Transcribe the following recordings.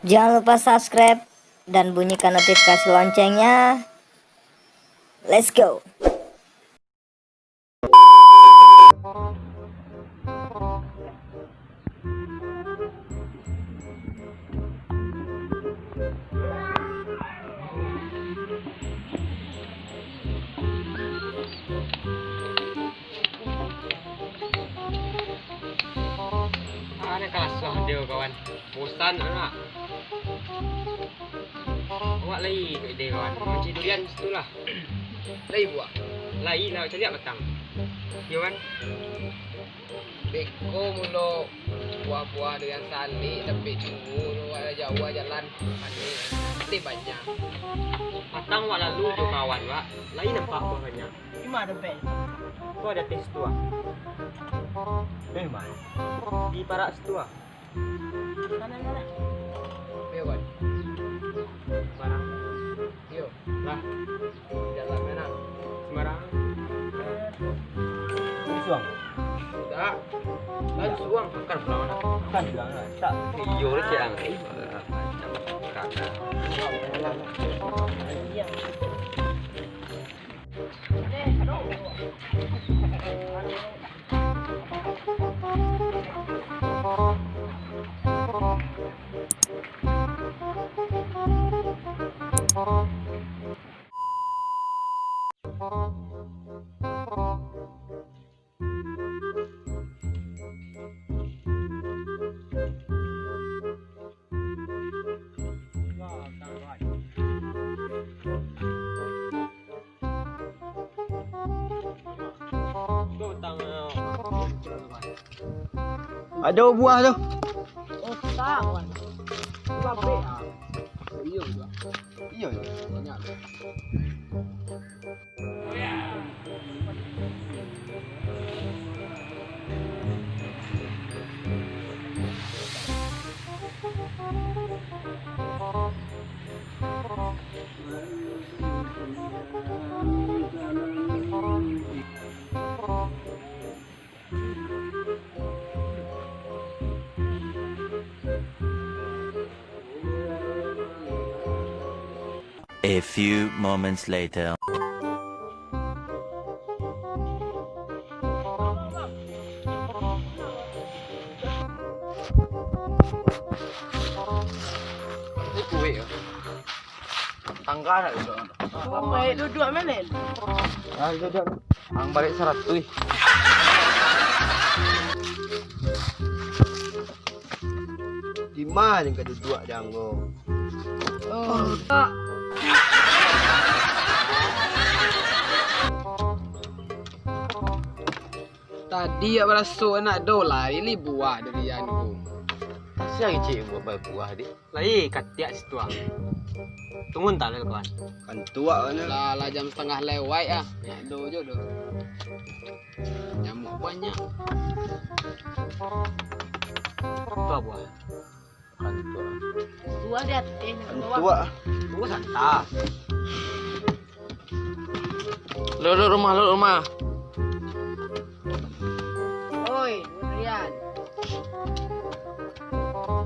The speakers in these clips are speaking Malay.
Jangan lupa subscribe dan bunyikan notifikasi loncengnya. Let's go. Ada kalah dia kawan. Bosan anak. Awak lai kat dia kawan. Macam durian situ lah. Lai buah. Lai lah macam dia petang. Ya kan? Beko mulu buah-buah dengan salik tapi tunggu ada jauh jalan panik. Mesti banyak. Petang awak lalu je kawan wak. Lai nampak buah banyak. Di mana bel? Tu ada tes tu ah. Mana? Di parak situ ah. Mana? Yo kan. Barang. Yo. Lah, Jalan mana? sembarang. Ini suang. Tak. Kan suang Bukan pulau nak. Kan bilang lah. Tak. Iyo le ciang. Kakak. Ada buah tu. Oh, tak kan. Babe ah. Iya juga. Iya. Banyak. A few moments later. Ini kue ya. Tangga nak duduk. Baik duduk mana? Ah, jom. Ang balik 100. Di mana kau duduk jango? Oh, tak. Tadi ya berasuk nak dolar ini buah dari anu. Siapa cik buah dia? Lai katiak situ ah. Tunggu tak le kawan. Kan tua kan. Lah jam setengah lewat ah. Ya do je do. Nyamuk banyak. Tu buah. Kan tua. Buah dia Kan tua. Tunggu santai. Lu rumah. Oi, durian.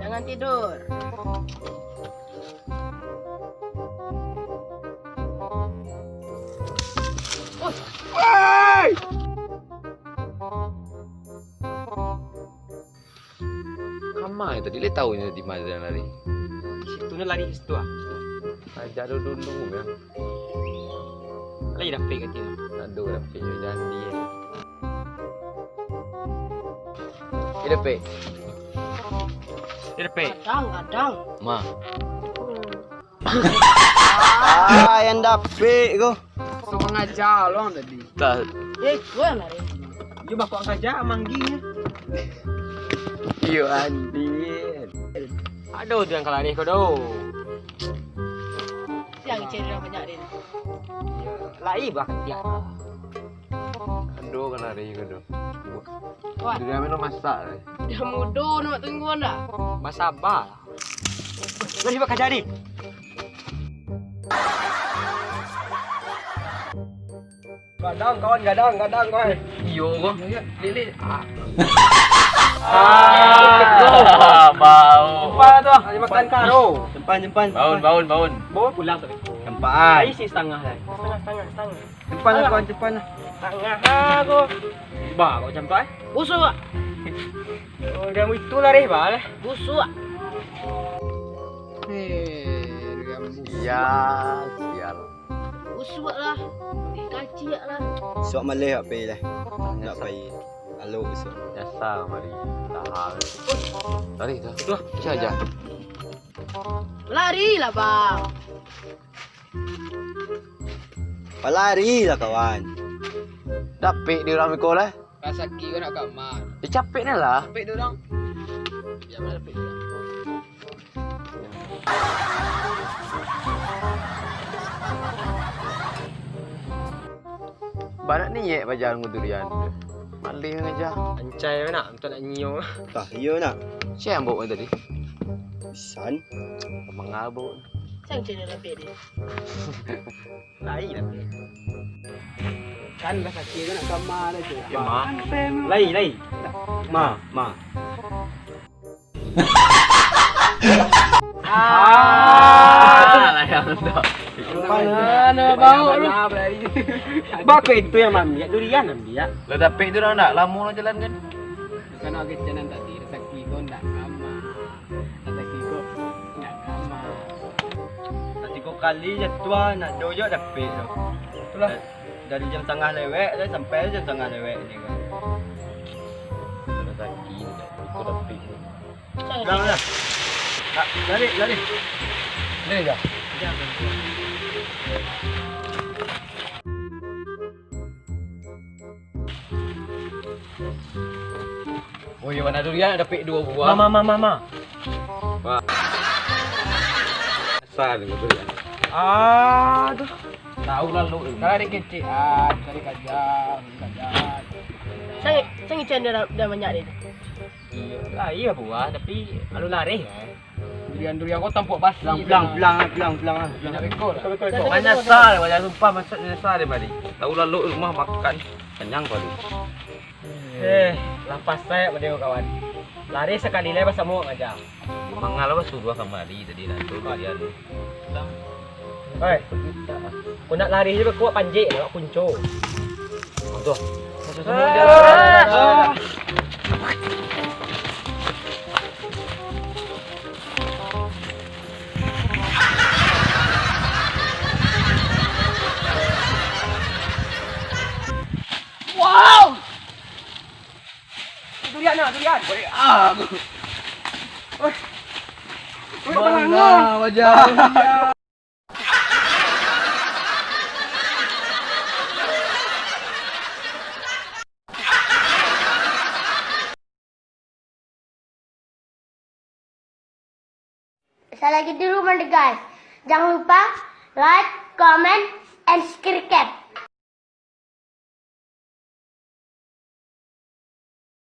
Jangan tidur. Kamai tadi le tahu ni di mana dia lari. Situ ni lari situ ah. Ajak dulu ya. Lai dah fake kat dia. Aduh dah pergi janji. Ini pe. Dia fake. Kadang. Ma. Ah, yang dapik kau. So mengajar lo tadi. Tak. Gue lari. Dia bapak saja mangginya. Yo Andin. Aduh tu yang kalau ni kau doh. Yang cerita banyak dia. Lai buah katiak. Aduh kan lari kau. Wah, Dia minum masak. dah mudah nak tunggu anda. Masabar. Lari bakal jadi. Gadang kawan, gadang kawan. Iyo kau. Lili. Bau. Jumpa tu. Ada makan karo. Jempan. Baun. Bawa pulang tapi. Jempaan. Ai si setengah lah. Setengah. Jempan lah kawan, jempan lah. Setengah aku. Ba, kau sampai? Busuk ah. Oh, dia mau itu lah deh, ba. Busuk ah. Ya, sial. Busuk lah. Kacik lah. Sok malih apa lah. Nak pai. Alo esok. Biasa mari. Tahan. Lari dah. Tuh, saja. Lari lah bang. Palari lah kawan. Dapik di orang mikol lah. Kasaki kau nak kamar. Dia capek ni lah. Pek tu orang. Biar mana pek tu. Banyak ni ye bajalan ngudurian. Malih aja. Ancai nak, untuk nak nyiu. Tah, iya nak. Siapa yang bawa tadi? Pisan. Mengabuk. Sang channel lebih dia. Lai lah. Kan kasaki kau nak kamar aja. Ya mah. Lai. Ma. Lah yang tu. Mana bau lu? Bak itu yang ambil durian ambil. Lah dapik tu orang nak lamun jalan kan. Kan nak jalan tadi kasaki kau nak kamar. Kasaki kau nak kamar. Nanti kau kali je tua nak doyok dapik tu. Itulah. Dari jam tengah lewek dah sampai jam tengah lewek ni kan. Kaki ikut dapik. Dah. Lari. Ni dah. Oh, yang mana durian ada pik 2 buah. Mama. Asal dengan durian. Aduh. Tahu lalu. Tarik kecian, tarik kajang. Sang channel dah banyak dia. Iya buah tapi alu lari. Durian kau tampuk basi. Pelang. Nak rekod. Banyak sal, banyak sumpah masuk sal dia bari. Tahu lalu rumah makan kenyang kali. Lapas saya pada kawan. Lari sekali lepas semua aja. Mangal apa suruh kembali tadi dah tu durian. Hei. Kau nak lari juga kuat panjik nak kunco. Tuh. Wow! Durian. Bangga wajah. Saya lagi di rumah deh guys. Jangan lupa like, comment, and subscribe.